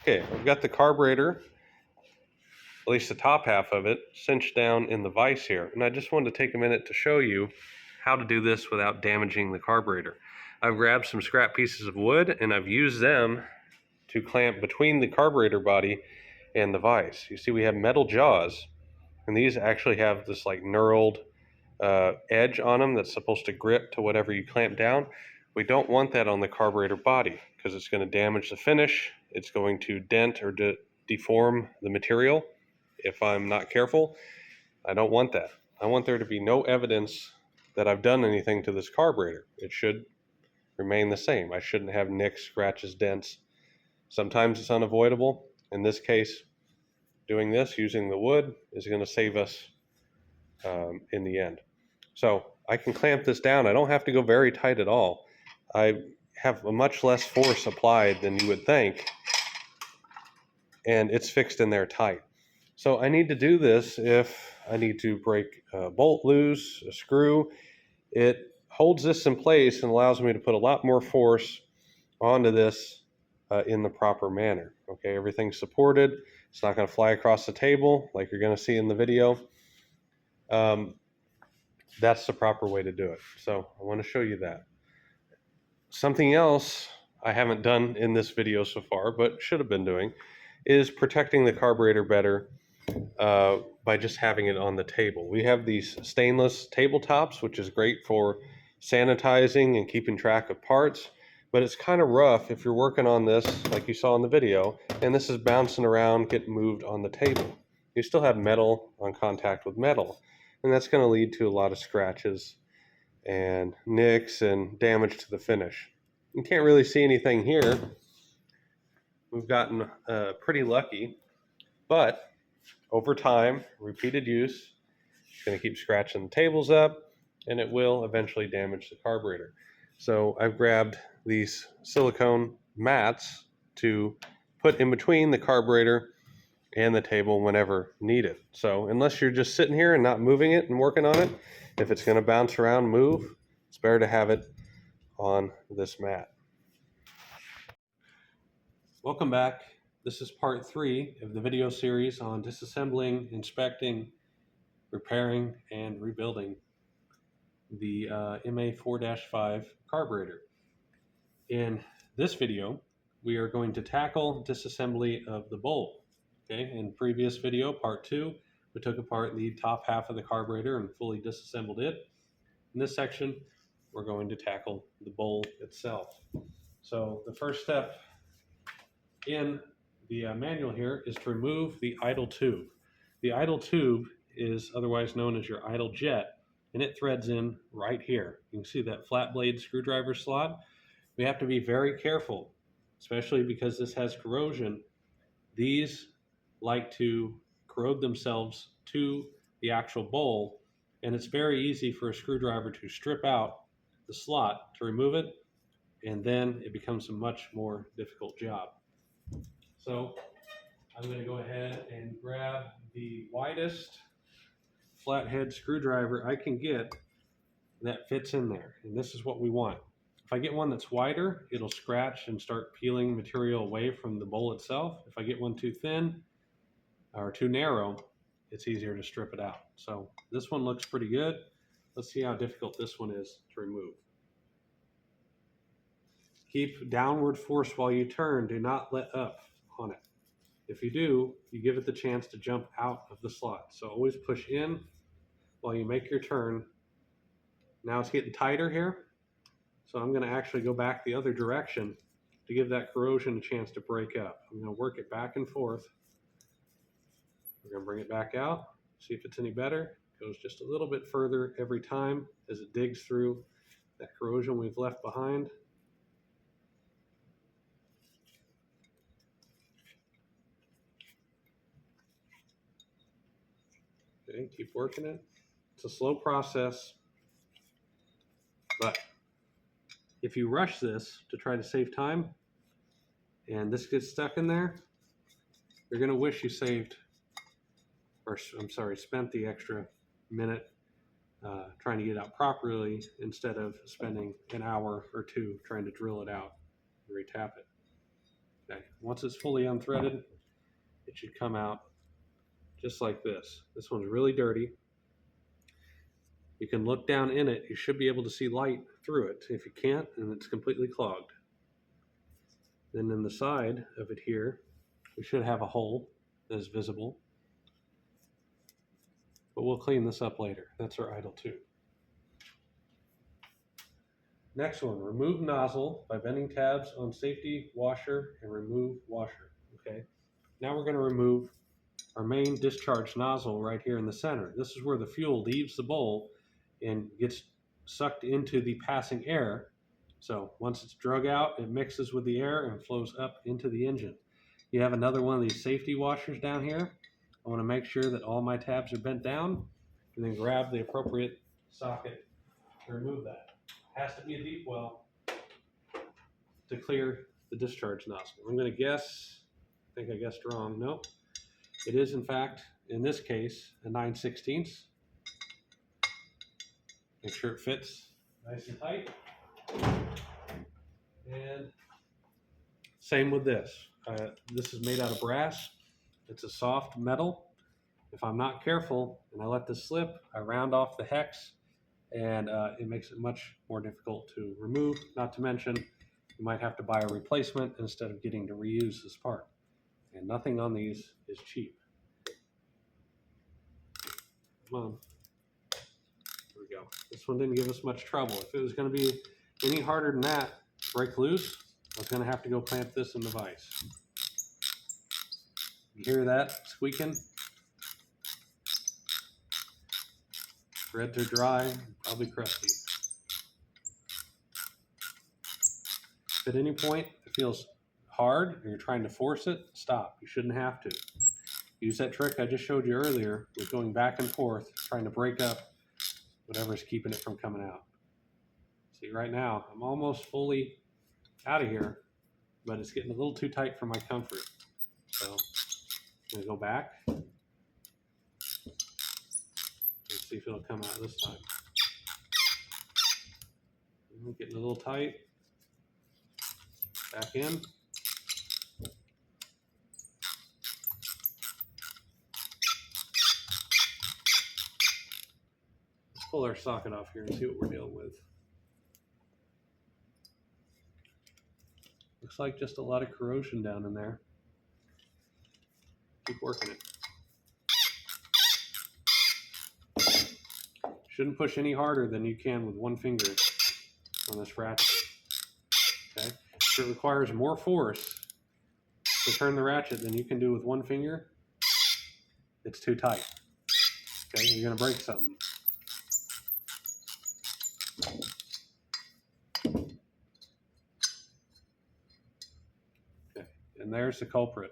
Okay, I've got the carburetor, at least the top half of it, cinched down in the vise here. And I just wanted to take a minute to show you how to do this without damaging the carburetor. I've grabbed some scrap pieces of wood and I've used them to clamp between the carburetor body and the vise. You see we have metal jaws, and these actually have this like knurled edge on them that's supposed to grip to whatever you clamp down. We don't want that on the carburetor body because it's going to damage the finish. It's going to dent or deform the material if I'm not careful. I don't want that. I want there to be no evidence that I've done anything to this carburetor. It should remain the same. I shouldn't have nicks, scratches, dents. Sometimes it's unavoidable. In this case, doing this using the wood is going to save us in the end. So I can clamp this down. I don't have to go very tight at all. I have a much less force applied than you would think, and it's fixed in there tight. So I need to do this if I need to break a bolt loose, a screw. It holds this in place and allows me to put a lot more force onto this in the proper manner. Okay, everything's supported. It's not going to fly across the table like you're going to see in the video. That's the proper way to do it. So I want to show you that. Something else I haven't done in this video so far, but should have been doing, is protecting the carburetor better by just having it on the table. We have these stainless tabletops, which is great for sanitizing and keeping track of parts, but it's kind of rough if you're working on this like you saw in the video, and this is bouncing around, getting moved on the table. You still have metal on contact with metal, and that's going to lead to a lot of scratches and nicks and damage to the finish. You can't really see anything here. We've gotten pretty lucky, but over time, repeated use, it's going to keep scratching the tables up, and it will eventually damage the carburetor. So I've grabbed these silicone mats to put in between the carburetor and the table whenever needed. So unless you're just sitting here and not moving it and working on it, if it's going to bounce around, move, it's better to have it on this mat. Welcome back. This is part 3 of the video series on disassembling, inspecting, repairing, and rebuilding the MA4-5 carburetor. In this video, we are going to tackle disassembly of the bowl. Okay, in previous video, part 2, we took apart the top half of the carburetor and fully disassembled it. In this section, we're going to tackle the bowl itself. So the first step in the manual here is to remove the idle tube. The idle tube is otherwise known as your idle jet, and it threads in right here. You can see that flat blade screwdriver slot. We have to be very careful, especially because this has corrosion. These like to corrode themselves to the actual bowl, and it's very easy for a screwdriver to strip out the slot to remove it, and then it becomes a much more difficult job. So I'm going to go ahead and grab the widest flathead screwdriver I can get that fits in there, and this is what we want. If I get one that's wider, it'll scratch and start peeling material away from the bowl itself. If I get one too thin or too narrow, it's easier to strip it out. So this one looks pretty good. Let's see how difficult this one is to remove. Keep downward force while you turn. Do not let up on it. If you do, you give it the chance to jump out of the slot. So always push in while you make your turn. Now it's getting tighter here. So I'm going to actually go back the other direction to give that corrosion a chance to break up. I'm going to work it back and forth. We're going to bring it back out, see if it's any better. It goes just a little bit further every time as it digs through that corrosion we've left behind. Okay, keep working it. It's a slow process, but if you rush this to try to save time and this gets stuck in there, you're going to wish you saved, or I'm sorry, spent the extra minute trying to get it out properly instead of spending an hour or two trying to drill it out and retap it. Okay, once it's fully unthreaded, it should come out just like this. This one's really dirty. You can look down in it. You should be able to see light through it. If you can't, then it's completely clogged. Then in the side of it here, we should have a hole that is visible. But we'll clean this up later. That's our idle tube. Next one, remove nozzle by bending tabs on safety washer and remove washer. Okay, now we're going to remove our main discharge nozzle right here in the center. This is where the fuel leaves the bowl and gets sucked into the passing air. So once it's drug out, it mixes with the air and flows up into the engine. You have another one of these safety washers down here. I want to make sure that all my tabs are bent down and then grab the appropriate socket to remove that. It has to be a deep well to clear the discharge nozzle. I'm going to guess, I think I guessed wrong. Nope. It is, in fact, in this case, a 9/16. Make sure it fits nice and tight. And same with this. This is made out of brass. It's a soft metal. If I'm not careful and I let this slip, I round off the hex, and it makes it much more difficult to remove. Not to mention, you might have to buy a replacement instead of getting to reuse this part. And nothing on these is cheap. Come on. There we go. This one didn't give us much trouble. If it was going to be any harder than that, break loose, I was going to have to go clamp this in the vise. You hear that squeaking? Threads are dry, probably crusty. If at any point it feels hard or you're trying to force it, stop. You shouldn't have to. Use that trick I just showed you earlier with going back and forth, trying to break up whatever's keeping it from coming out. See, right now, I'm almost fully out of here, but it's getting a little too tight for my comfort. So I'm going to go back. Let's see if it'll come out this time. Getting a little tight. Back in. Let's pull our socket off here and see what we're dealing with. Looks like just a lot of corrosion down in there. Keep working it. Shouldn't push any harder than you can with one finger on this ratchet. Okay? If it requires more force to turn the ratchet than you can do with one finger, it's too tight. Okay? You're going to break something. Okay. And there's the culprit.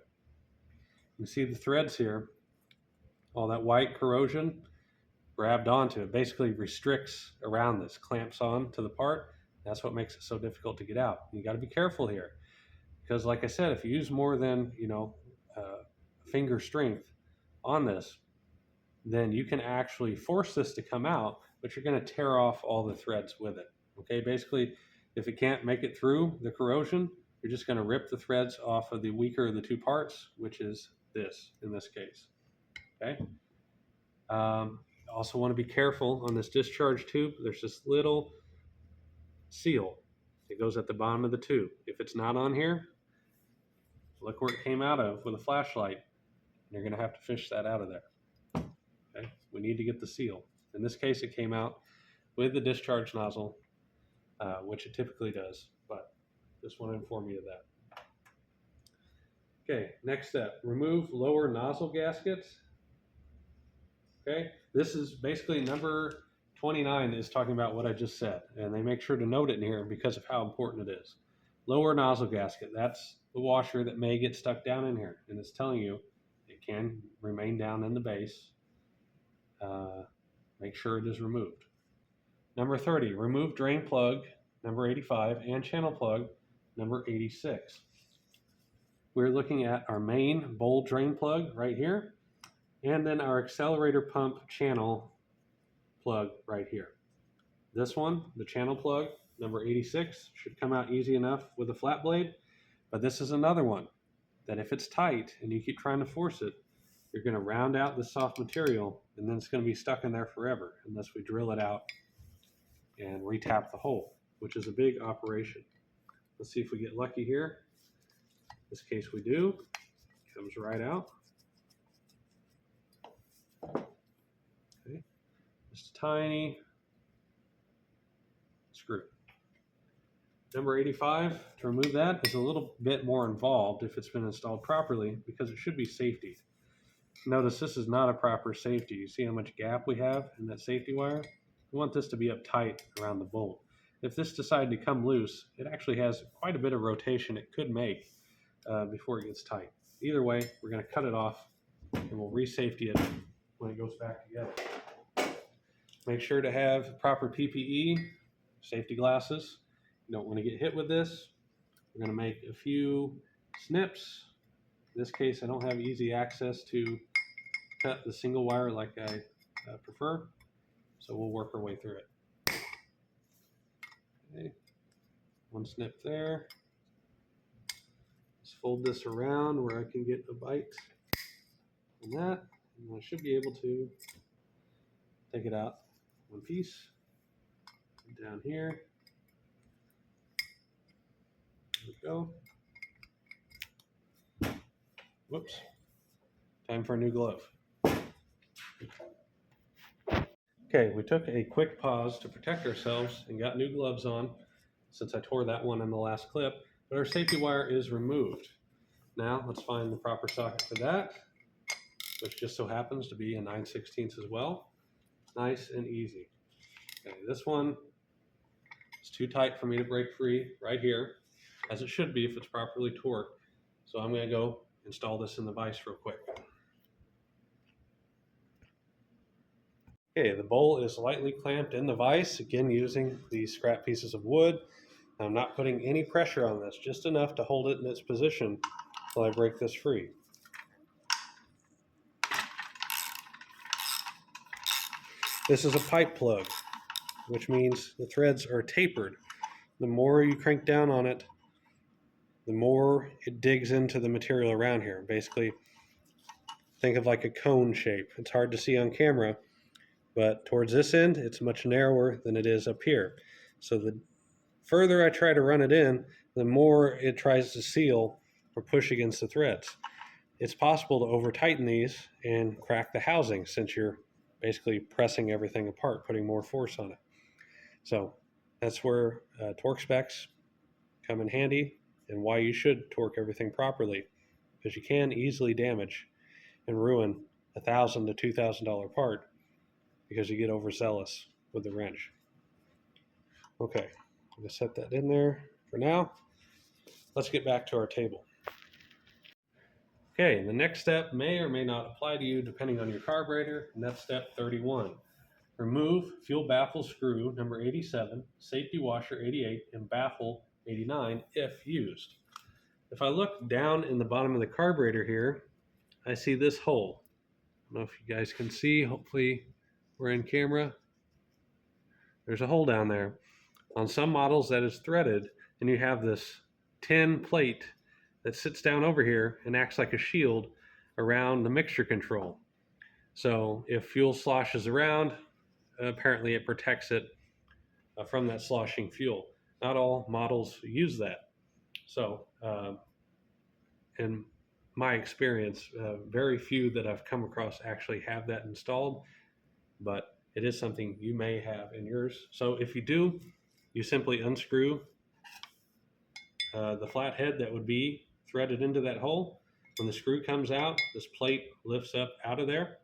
You see the threads here, all that white corrosion grabbed onto it, basically restricts around this, clamps on to the part. That's what makes it so difficult to get out. You got to be careful here, because like I said, if you use more than finger strength on this, then you can actually force this to come out, but you're going to tear off all the threads with it. Okay, basically, if it can't make it through the corrosion, you're just going to rip the threads off of the weaker of the two parts, which is this in this case. Okay. Also want to be careful on this discharge tube. There's this little seal that goes at the bottom of the tube. If it's not on here, look where it came out of with a flashlight. You're going to have to fish that out of there. Okay? We need to get the seal. In this case, it came out with the discharge nozzle, which it typically does, but just want to inform you of that. Okay, next step, remove lower nozzle gaskets. Okay, this is basically number 29 is talking about what I just said, and they make sure to note it in here because of how important it is. Lower nozzle gasket, that's the washer that may get stuck down in here, and it's telling you it can remain down in the base. Make sure it is removed. Number 30, remove drain plug, number 85, and channel plug, number 86. We're looking at our main bowl drain plug right here, and then our accelerator pump channel plug right here. This one, the channel plug, number 86, should come out easy enough with a flat blade, But this is another one that if it's tight and you keep trying to force it, you're going to round out the soft material, and then it's going to be stuck in there forever unless we drill it out and retap the hole, which is a big operation. Let's see if we get lucky here. In this case we do. Comes right out. Okay. Just a tiny screw. Number 85, to remove that, is a little bit more involved if it's been installed properly because it should be safety. Notice this is not a proper safety. You see how much gap we have in that safety wire? We want this to be up tight around the bolt. If this decided to come loose, it actually has quite a bit of rotation it could make before it gets tight. Either way, we're going to cut it off and we'll re-safety it when it goes back together. Make sure to have proper PPE, safety glasses. You don't want to get hit with this. We're going to make a few snips. In this case, I don't have easy access to cut the single wire like I prefer, so we'll work our way through it. Okay. One snip there. Let's fold this around where I can get a bite on that, and I should be able to take it out one piece. Down here. There we go. Whoops. Time for a new glove. Okay, we took a quick pause to protect ourselves and got new gloves on since I tore that one in the last clip, but our safety wire is removed. Now let's find the proper socket for that, which just so happens to be a 9/16 as well. Nice and easy. Okay, this one is too tight for me to break free right here, as it should be if it's properly torqued. So I'm going to go install this in the vise real quick. Okay, the bowl is lightly clamped in the vise, again using these scrap pieces of wood. I'm not putting any pressure on this, just enough to hold it in its position while I break this free. This is a pipe plug, which means the threads are tapered. The more you crank down on it, the more it digs into the material around here. Basically, think of like a cone shape. It's hard to see on camera, but towards this end, it's much narrower than it is up here. So the further I try to run it in, the more it tries to seal or push against the threads. It's possible to over tighten these and crack the housing since you're basically pressing everything apart, putting more force on it. So that's where torque specs come in handy and why you should torque everything properly, because you can easily damage and ruin a $1,000 to $2,000 part because you get overzealous with the wrench. Okay, I'm going to set that in there for now. Let's get back to our table. Okay, the next step may or may not apply to you depending on your carburetor, and that's step 31. Remove fuel baffle screw number 87, safety washer 88, and baffle 89 if used. If I look down in the bottom of the carburetor here, I see this hole. I don't know if you guys can see, hopefully we're in camera. There's a hole down there. On some models that is threaded, and you have this tin plate that sits down over here and acts like a shield around the mixture control. So if fuel sloshes around, apparently it protects it from that sloshing fuel. Not all models use that. So in my experience, very few that I've come across actually have that installed, but it is something you may have in yours. So if you do, you simply unscrew the flathead that would be threaded into that hole. When the screw comes out, this plate lifts up out of there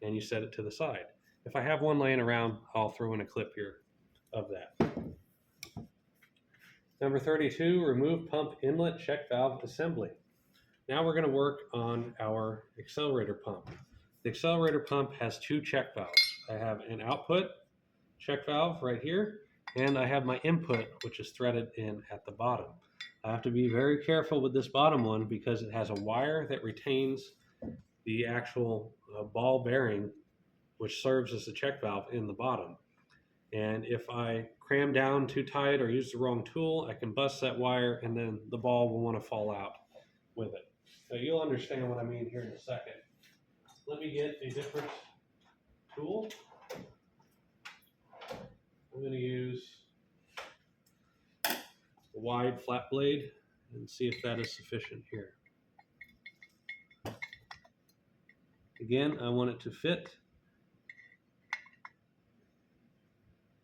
and you set it to the side. If I have one laying around, I'll throw in a clip here of that. Number 32, remove pump inlet check valve assembly. Now we're going to work on our accelerator pump. The accelerator pump has two check valves. I have an output check valve right here, and I have my input, which is threaded in at the bottom. I have to be very careful with this bottom one because it has a wire that retains the actual ball bearing, which serves as the check valve in the bottom. And if I cram down too tight or use the wrong tool, I can bust that wire and then the ball will want to fall out with it. So you'll understand what I mean here in a second. Let me get a different tool. I'm going to use a wide flat blade and see if that is sufficient here. Again, I want it to fit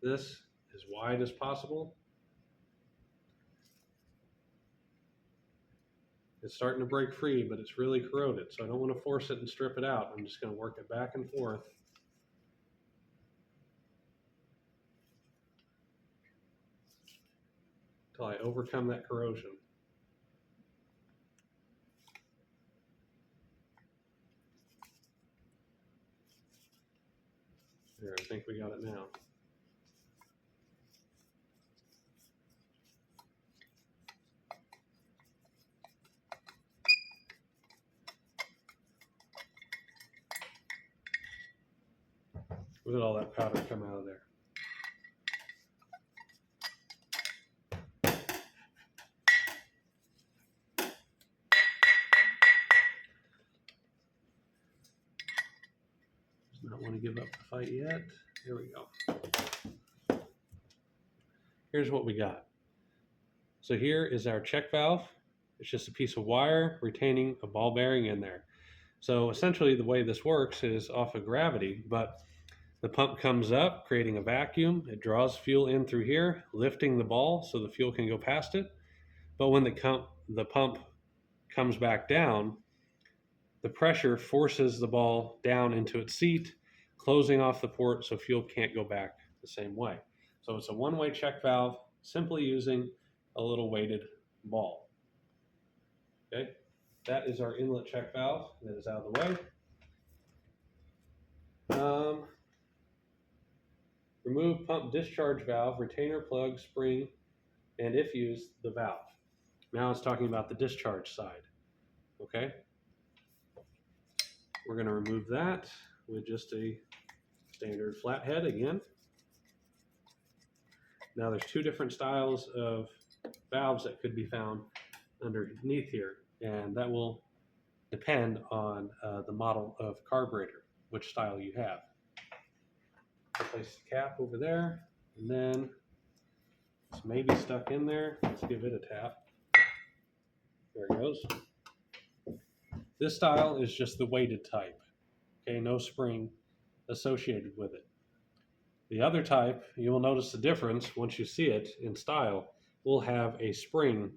this as wide as possible. It's starting to break free, but it's really corroded, so I don't want to force it and strip it out. I'm just going to work it back and forth. Until I overcome that corrosion. There, I think we got it now. Look at all that powder come out of there. Does not want to give up the fight yet. Here we go. Here's what we got. So here is our check valve. It's just a piece of wire retaining a ball bearing in there. So essentially the way this works is off of gravity, but the pump comes up, creating a vacuum. It draws fuel in through here, lifting the ball so the fuel can go past it. But when the pump comes back down, the pressure forces the ball down into its seat, closing off the port so fuel can't go back the same way. So it's a one-way check valve, simply using a little weighted ball. Okay, that is our inlet check valve. That is out of the way. Remove pump discharge valve, retainer plug, spring, and if used, the valve. Now it's talking about the discharge side. Okay, we're going to remove that with just a standard flathead again. Now there's two different styles of valves that could be found underneath here, and that will depend on the model of carburetor, which style you have. Place the cap over there, and then it's maybe stuck in there. Let's give it a tap. There it goes. This style is just the weighted type. Okay, no spring associated with it. The other type, you will notice the difference once you see it in style, will have a spring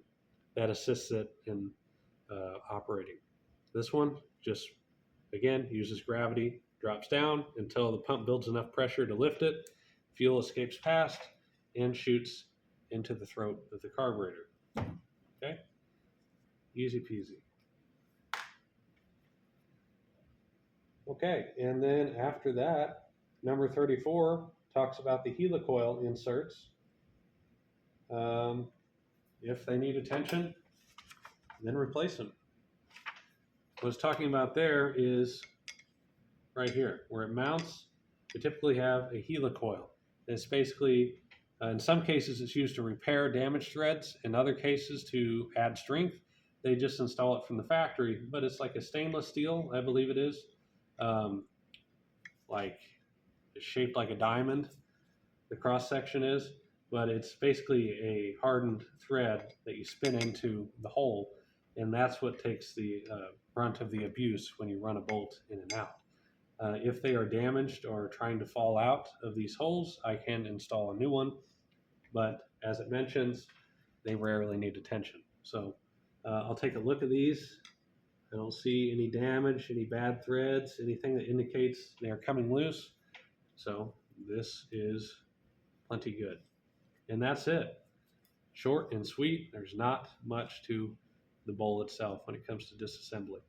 that assists it in operating. This one just, again, uses gravity, drops down until the pump builds enough pressure to lift it, fuel escapes past, and shoots into the throat of the carburetor. Okay? Easy peasy. Okay, and then after that, number 34 talks about the helicoil inserts. If they need attention, then replace them. What it's talking about there is right here, where it mounts. We typically have a helicoil. It's basically, in some cases, it's used to repair damaged threads. In other cases, to add strength. They just install it from the factory, but it's like a stainless steel, I believe it is. Like it's shaped like a diamond, the cross section is, but it's basically a hardened thread that you spin into the hole, and that's what takes the brunt of the abuse when you run a bolt in and out. If they are damaged or trying to fall out of these holes, I can install a new one, but as it mentions, they rarely need attention. So I'll take a look at these. I don't see any damage, any bad threads, anything that indicates they are coming loose. So this is plenty good. And that's it. Short and sweet. There's not much to the bowl itself when it comes to disassembly.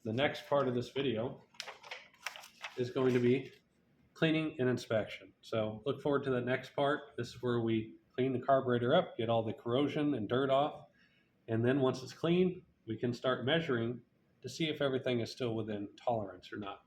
The next part of this video is going to be cleaning and inspection. So look forward to the next part. This is where we clean the carburetor up, get all the corrosion and dirt off. And then once it's clean, we can start measuring to see if everything is still within tolerance or not.